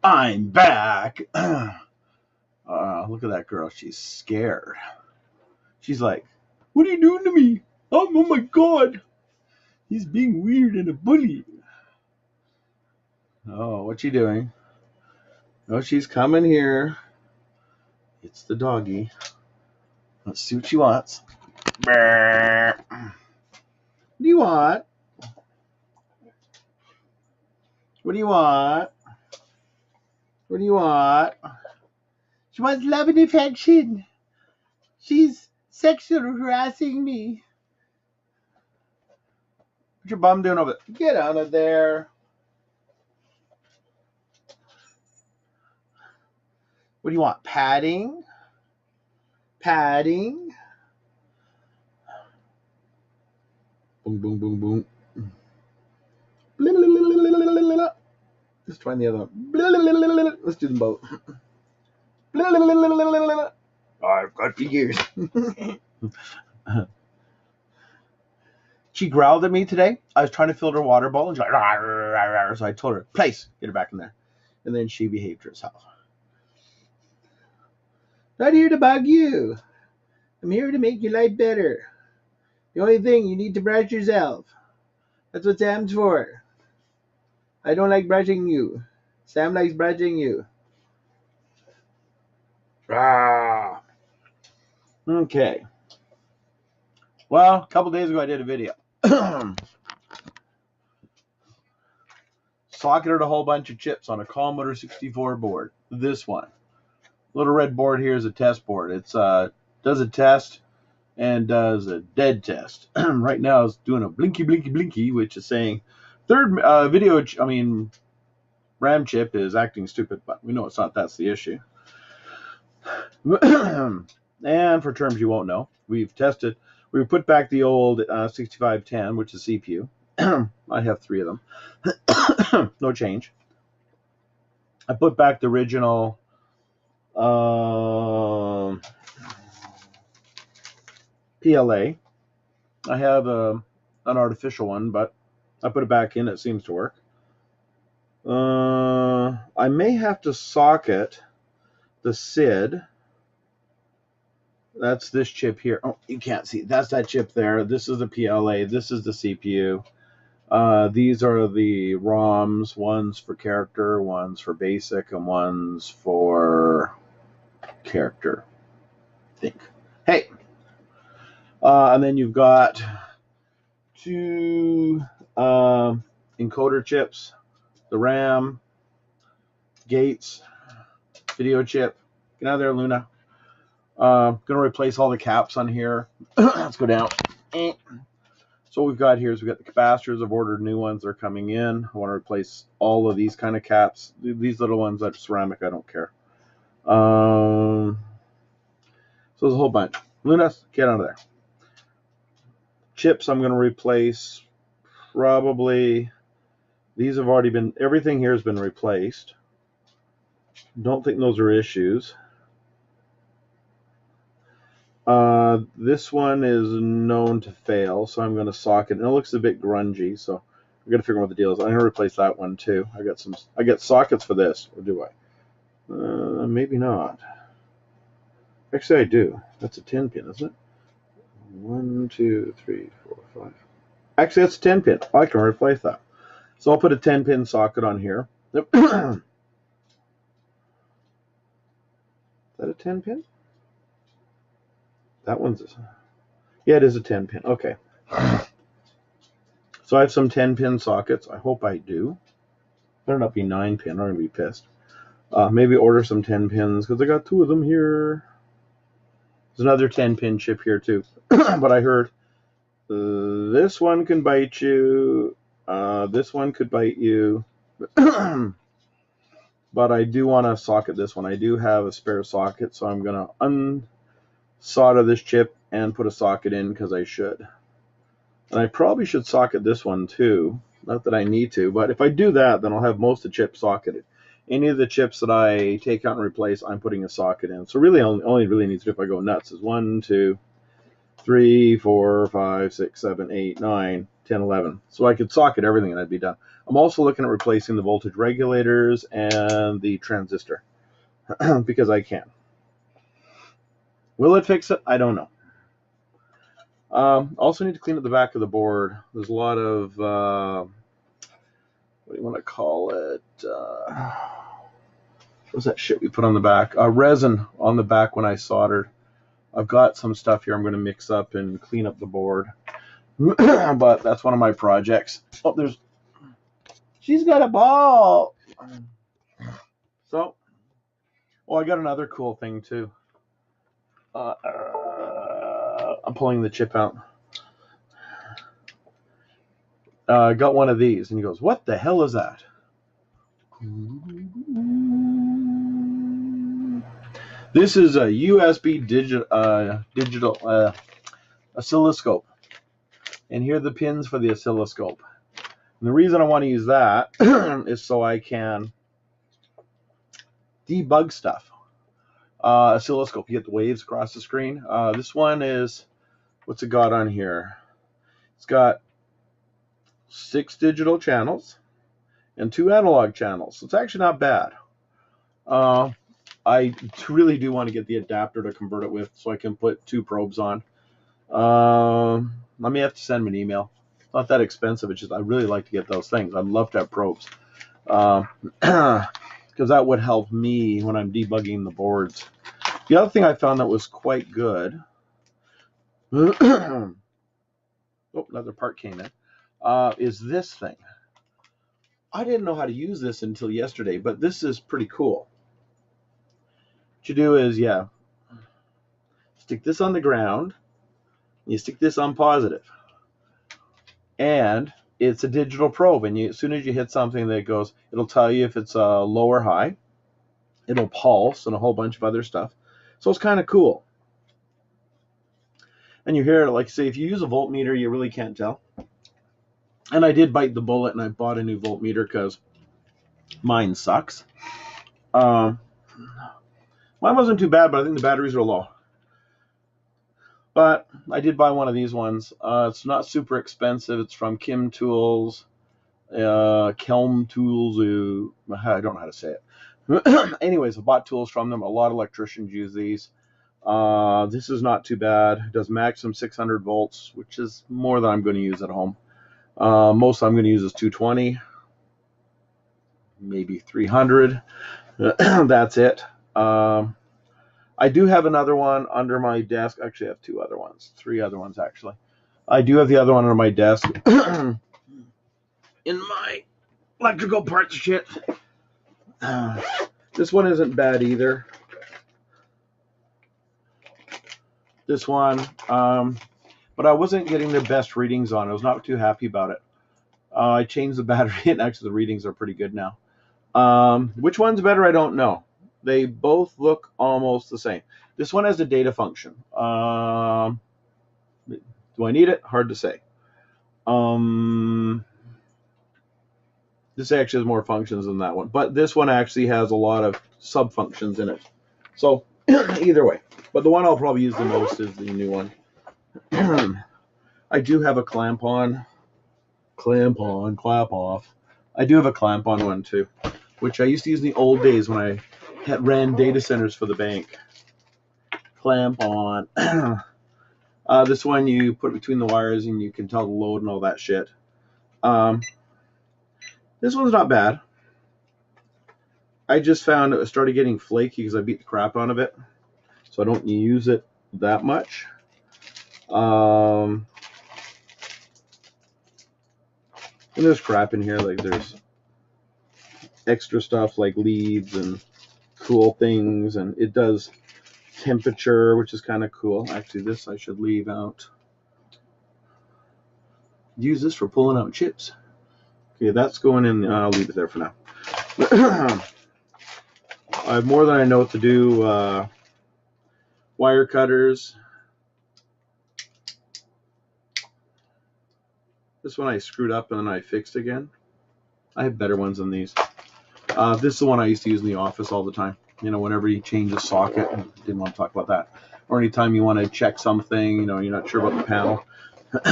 I'm back. Look at that girl. She's scared. She's like, what are you doing to me? Oh my God. He's being weird and a bully. Oh, what's she doing? Oh, she's coming here. It's the doggy. Let's see what she wants. What do you want? What do you want? What do you want? She wants love and affection. She's sexually harassing me. What's your bum doing over there? Get out of there. What do you want? Padding? Padding? Boom, boom, boom, boom. Let's try the other one. Let's do them both. I've got the ears. She growled at me today. I was trying to fill her water bowl, and she's like, rawr, rawr, rawr. So I told her, place, get her back in there. And then she behaved herself. Not here to bug you. I'm here to make your life better. The only thing, you need to brush yourself. That's what Sam's for. I don't like brushing you. Sam likes brushing you. Ah. Okay. Well, a couple days ago I did a video. Socketed a whole bunch of chips on a Commodore 64 board. This one. Little red board here is a test board. It's does a test and does a dead test. Right now it's doing a blinky blinky blinky, which is saying third RAM chip is acting stupid, but we know it's not. That's the issue. And for terms you won't know, we've tested. We put back the old 6510, which is CPU. I have 3 of them. No change. I put back the original PLA. I have an artificial one, but I put it back in. It seems to work. I may have to socket the SID. That's this chip here. Oh, you can't see. That's that chip there. This is the PLA. This is the CPU. These are the ROMs. One's for character, one's for basic, and one's for character, I think. Hey! And then you've got 2 encoder chips, the RAM, gates, video chip. Get out of there, Luna. Going to replace all the caps on here. Let's go down. So what we've got here is we've got the capacitors. I've ordered new ones. They're coming in. I want to replace all of these kind of caps. These little ones are ceramic. I don't care. So there's a whole bunch. Luna, get out of there. Chips I'm going to replace probably. These have already been, everything here has been replaced. Don't think those are issues. This one is known to fail, so I'm going to socket. And it looks a bit grungy, so I've got to figure out what the deal is. I'm going to replace that one too. I got sockets for this, or do I? Maybe not. Actually, I do. That's a 10 pin, isn't it? 1, 2, 3, 4, 5. Actually, that's a 10 pin. I can replace that. So I'll put a 10 pin socket on here. Is that a 10 pin? That one's, yeah, it is a 10 pin. Okay. So I have some 10 pin sockets. I hope I do. Better not be 9 pin. I'm going to be pissed. Maybe order some 10 pins because I got 2 of them here. There's another 10 pin chip here too. But I heard this one can bite you. This one could bite you. But I do want to socket this one. I do have a spare socket, so I'm going to unsolder this chip and put a socket in because I should. And I probably should socket this one too. Not that I need to, but if I do that, then I'll have most of the chips socketed. Any of the chips that I take out and replace, I'm putting a socket in. So really, only really needs to do if I go nuts is 1, 2, 3, 4, 5, 6, 7, 8, 9, 10, 11. So I could socket everything and I'd be done. I'm also looking at replacing the voltage regulators and the transistor because I can. Will it fix it? I don't know. Also need to clean up the back of the board. There's a lot of, what do you want to call it? What's that shit we put on the back? Resin on the back when I soldered. I've got some stuff here I'm going to mix up and clean up the board. But that's one of my projects. Oh, she's got a ball. So, I got another cool thing too. I'm pulling the chip out. Got one of these, and he goes, "What the hell is that?" This is a USB digital oscilloscope, and here are the pins for the oscilloscope. And the reason I want to use that is so I can debug stuff. Oscilloscope, you get the waves across the screen. This one is, what's it got on here? It's got 6 digital channels and 2 analog channels. So it's actually not bad. I really do want to get the adapter to convert it with so I can put 2 probes on. I may have to send them an email. It's not that expensive. It's just I really like to get those things. I'd love to have probes. Because that would help me when I'm debugging the boards. The other thing I found that was quite good. Oh, another part came in. Is this thing. I didn't know how to use this until yesterday, but this is pretty cool. What you do is, stick this on the ground. You stick this on positive. And it's a digital probe, and as soon as you hit something that goes, it'll tell you if it's low or high. It'll pulse and a whole bunch of other stuff. So it's kind of cool. And you hear, like, say, if you use a voltmeter, you really can't tell. And I did bite the bullet, and I bought a new voltmeter because mine sucks. Mine wasn't too bad, but I think the batteries are low. But I did buy one of these ones. It's not super expensive. It's from Kim Tools, Kelm Tools. I don't know how to say it. Anyways, I bought tools from them. A lot of electricians use these. This is not too bad. It does maximum 600 volts, which is more than I'm going to use at home. Most I'm going to use is 220, maybe 300. That's it. I do have another one under my desk. Actually, I have 2 other ones. 3 other ones, actually. I do have the other one under my desk in my electrical parts shit. This one isn't bad either. This one, but I wasn't getting the best readings on it. I was not too happy about it. I changed the battery, and actually the readings are pretty good now. Which one's better, I don't know. They both look almost the same. This one has a data function. Do I need it? Hard to say. This actually has more functions than that one. But this one actually has a lot of sub-functions in it. So, either way. But the one I'll probably use the most is the new one. I do have a clamp on, clap off. I do have a clamp on one too, which I used to use in the old days when I ran data centers for the bank. Clamp on. This one you put between the wires and you can tell the load and all that shit. This one's not bad. I just found it started getting flaky because I beat the crap out of it, so I don't use it that much. And there's crap in here, like there's extra stuff like leads and cool things, and it does temperature, which is kind of cool. Actually, this I should leave out. Use this for pulling out chips. Okay, that's going in. I'll leave it there for now. I have more than I know what to do. Wire cutters. This one I screwed up and then I fixed again. I have better ones than these. This is the one I used to use in the office all the time. You know, whenever you change a socket, I didn't want to talk about that. Or anytime you want to check something, you know, you're not sure about the panel.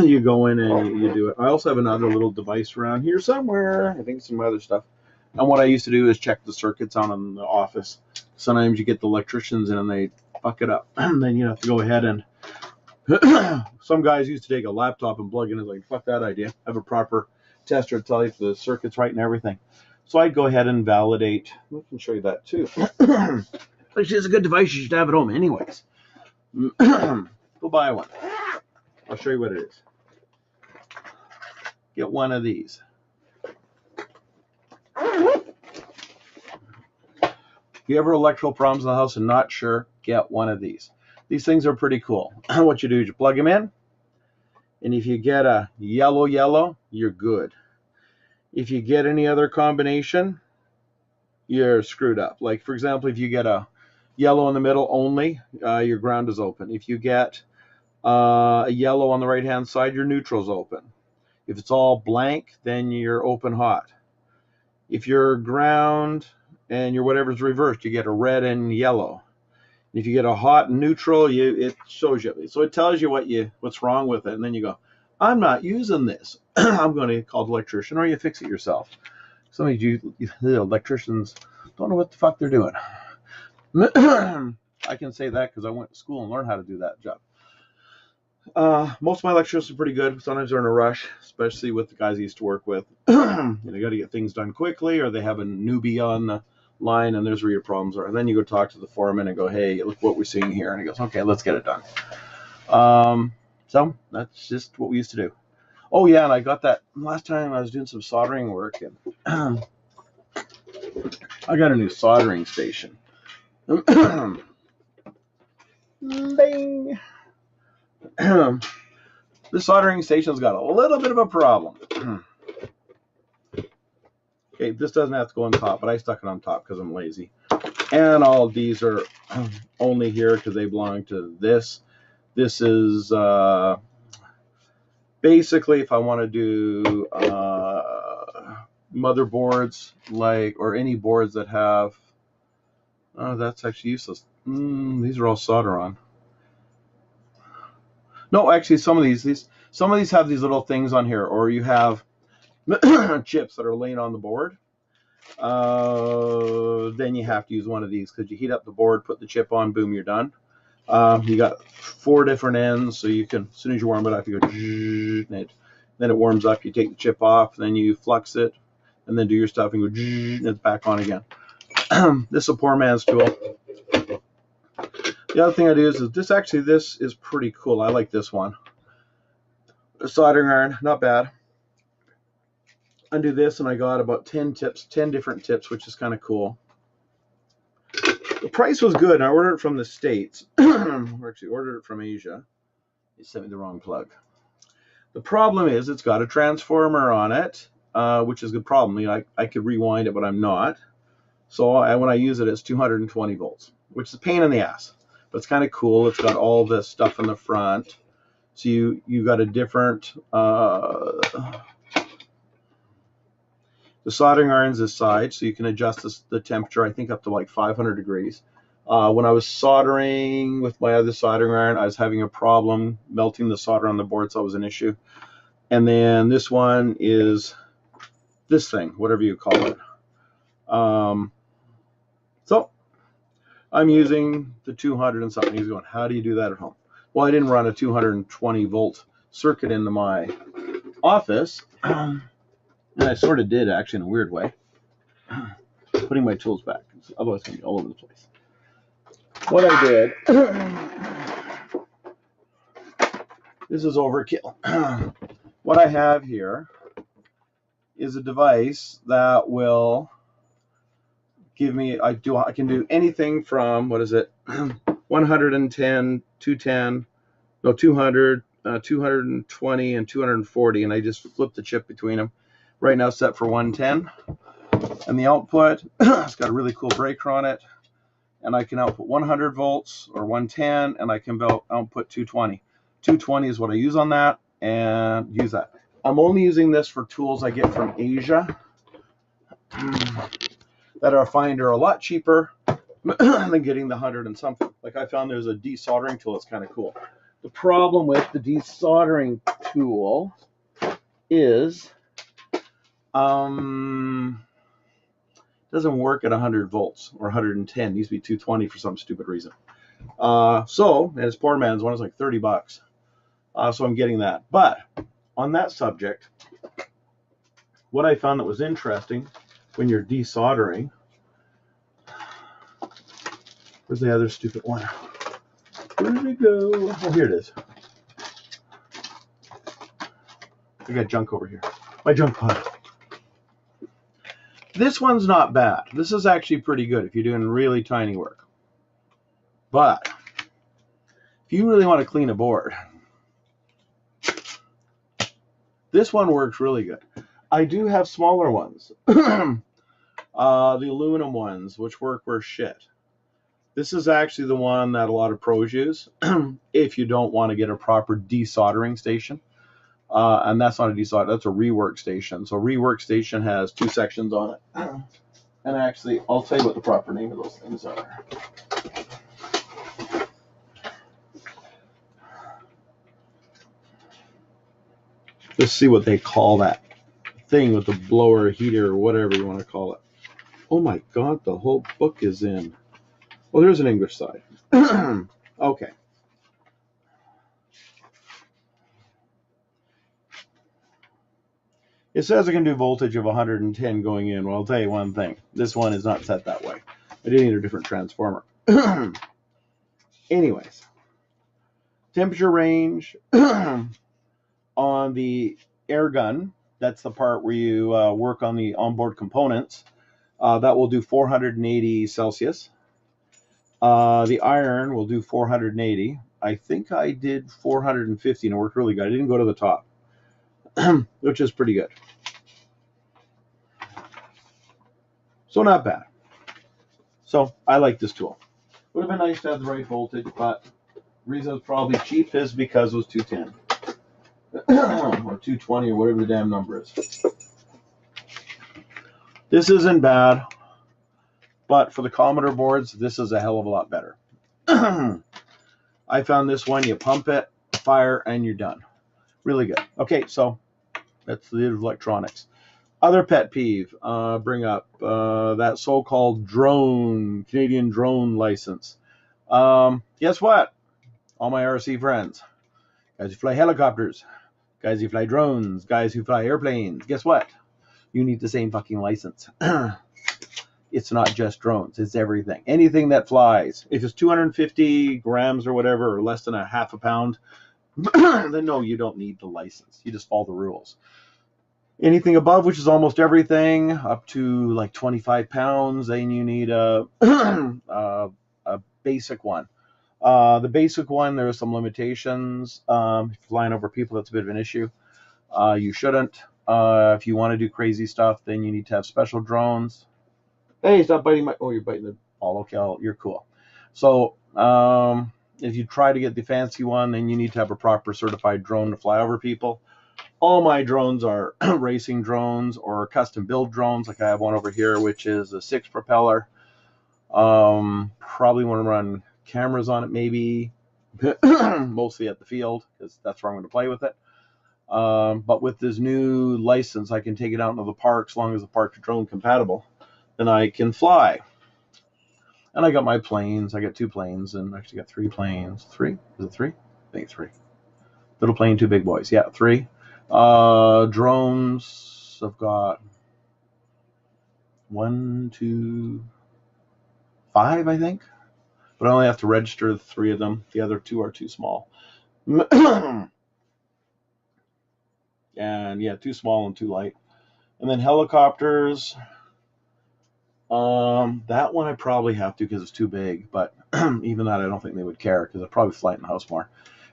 You go in and you do it. I also have another little device around here somewhere. I think some other stuff. And what I used to do is check the circuits on in the office. Sometimes you get the electricians in and they fuck it up. And then you have to go ahead and some guys used to take a laptop and plug in. It's like, fuck that idea. Have a proper tester to tell you if the circuit's right and everything. So I'd go ahead and validate. I can show you that too. Which is a good device you should have at home anyways. Go buy one. I'll show you what it is. Get one of these. If you ever electrical problems in the house and not sure, get one of these. These things are pretty cool. What you do is you plug them in, and if you get a yellow, you're good. If you get any other combination, you're screwed up. Like, for example, if you get a yellow in the middle only, your ground is open. If you get a yellow on the right-hand side, your neutral's open. If it's all blank, then you're open hot. If your ground and your whatever's reversed, you get a red and yellow. If you get a hot and neutral, it shows you. So it tells you what's wrong with it, and then you go, I'm not using this. I'm going to call the electrician, or you fix it yourself. Some of you electricians don't know what the fuck they're doing. I can say that because I went to school and learned how to do that job. Most of my electricians are pretty good. Sometimes they're in a rush, especially with the guys I used to work with. They got to get things done quickly, or they have a newbie on the line, and there's where your problems are. And then you go talk to the foreman and go, hey, look what we're seeing here. And he goes, okay, let's get it done. So that's just what we used to do. Oh, yeah, and I got that last time I was doing some soldering work, and I got a new soldering station. Bing! The soldering station's got a little bit of a problem. Okay, this doesn't have to go on top, but I stuck it on top because I'm lazy. And all of these are only here because they belong to this. This is basically if I want to do motherboards, or any boards that have, that's actually useless. These are all solder on. No, actually, some of these have these little things on here, or you have chips that are laying on the board. Then you have to use one of these because you heat up the board, put the chip on, boom, you're done. You got 4 different ends, so you can, as soon as you warm it up, you go, and then it warms up. You take the chip off, and then you flux it, and then do your stuff and go, and it's back on again. This is a poor man's tool. The other thing I do is this is pretty cool. I like this one. A soldering iron, not bad. Undo this, and I got about 10 different tips, which is kind of cool. The price was good, and I ordered it from the States. Or actually ordered it from Asia. They sent me the wrong plug. The problem is it's got a transformer on it, which is a good problem. You know, I could rewind it, but I'm not. So when I use it, it's 220 volts, which is a pain in the ass. But it's kind of cool. It's got all this stuff in the front. So you got a different... the soldering iron's this side, so you can adjust the temperature, I think, up to like 500 degrees. When I was soldering with my other soldering iron, I was having a problem melting the solder on the board, so it was an issue. And then this one is this thing, whatever you call it. So I'm using the 200 and something. He's going, how do you do that at home? Well, I didn't run a 220 volt circuit into my office. And I sort of did, actually, in a weird way. Putting my tools back. Otherwise, it's going to be all over the place. What I did... this is overkill. What I have here is a device that will give me... I can do anything from, 110, 210, no, 200, 220, and 240, and I just flip the chip between them. Right now set for 110, and the output, it's got a really cool breaker on it, and I can output 100 volts or 110, and I can output 220. 220 is what I use on that, and use that. I'm only using this for tools I get from Asia that I find are a lot cheaper than getting the 100 and something. Like I found there's a desoldering tool that's kind of cool. The problem with the desoldering tool is doesn't work at 100 volts or 110. It needs to be 220 for some stupid reason. So, and it's poor man's one. It's like $30. So I'm getting that. But on that subject, what I found that was interesting when you're desoldering, where's the other stupid one? Where did it go? Oh, here it is. I got junk over here. My junk pile. This one's not bad. This is actually pretty good if you're doing really tiny work. But if you really want to clean a board, this one works really good. I do have smaller ones. The aluminum ones, which work worse shit. This is actually the one that a lot of pros use if you don't want to get a proper desoldering station. And that's not a desolder, that's a rework station. So rework station has 2 sections on it. And actually, I'll tell you what the proper name of those things are. Let's see what they call that thing with the blower, heater, or whatever you want to call it. Oh my God, the whole book is in. Well, there's an English side. Okay. It says I can do voltage of 110 going in. Well, I'll tell you one thing. This one is not set that way. I did need a different transformer. Anyways, temperature range on the air gun, that's the part where you work on the onboard components, that will do 480 Celsius. The iron will do 480. I think I did 450 and it worked really good. I didn't go to the top, which is pretty good. So not bad. So I like this tool. Would have been nice to have the right voltage, but the reason it's probably cheap is because it was 210 or 220 or whatever the damn number is. This isn't bad, but for the Commodore boards, this is a hell of a lot better. I found this one, you pump it, fire, and you're done. Really good. Okay, so that's the electronics. Other pet peeve, bring up that so-called drone, Canadian drone license. Guess what? All my RC friends, guys who fly helicopters, guys who fly drones, guys who fly airplanes, guess what? You need the same fucking license. It's not just drones, it's everything. Anything that flies. If it's 250 grams or whatever, or less than a half a pound, then no, you don't need the license. You just follow the rules. Anything above, which is almost everything, up to like 25 pounds, then you need a basic one. The basic one, there are some limitations. If you're flying over people, that's a bit of an issue. You shouldn't. If you want to do crazy stuff, then you need to have special drones. Hey, stop biting my... Oh, you're biting the ball. Okay, you're cool. So if you try to get the fancy one, then you need to have a proper certified drone to fly over people. All my drones are racing drones or custom build drones. Like I have one over here, which is a 6 propeller. Probably want to run cameras on it, maybe. Mostly at the field, because that's where I'm going to play with it. But with this new license, I can take it out into the park as long as the park's drone compatible. Then I can fly. And I got my planes. I got 2 planes, and I actually got 3 planes. 3? Is it 3? I think 3. Little plane, 2 big boys. Yeah, 3. Drones, I've got 1, 2, 5, I think. But I only have to register 3 of them. The other 2 are too small. And yeah, too small and too light. And then helicopters. That one I probably have to because it's too big. But even that, I don't think they would care because I'd probably fly it in the house more.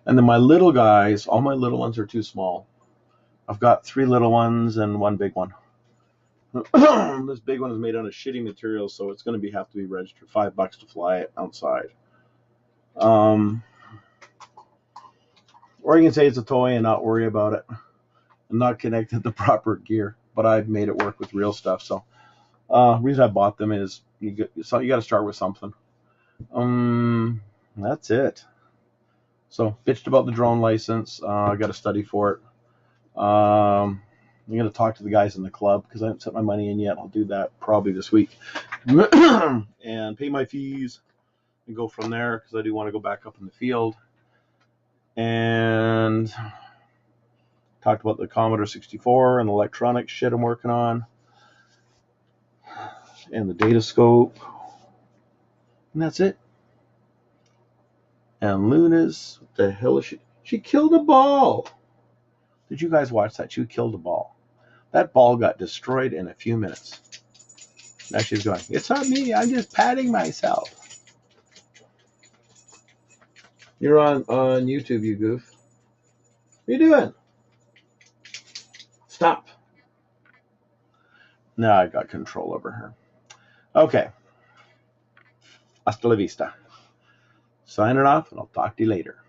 And then my little guys, all my little ones are too small. I've got 3 little ones and 1 big one. This big one is made out of shitty material, so it's going to have to be registered. $5 to fly it outside. Or you can say it's a toy and not worry about it, and not connect it to proper gear. But I've made it work with real stuff. So, reason I bought them is you got to start with something. That's it. So bitched about the drone license. I got to study for it. I'm going to talk to the guys in the club because I haven't set my money in yet. I'll do that probably this week and pay my fees and go from there because I do want to go back up in the field. And talked about the Commodore 64 and the electronic shit I'm working on and the Datascope. And that's it. And Luna's, what the hell is she? She killed a ball. Did you guys watch that? She killed a ball. That ball got destroyed in a few minutes. Now she's going, it's not me. I'm just patting myself. You're on YouTube, you goof. What are you doing? Stop. Now I got control over her. Okay. Hasta la vista. Signing off, and I'll talk to you later.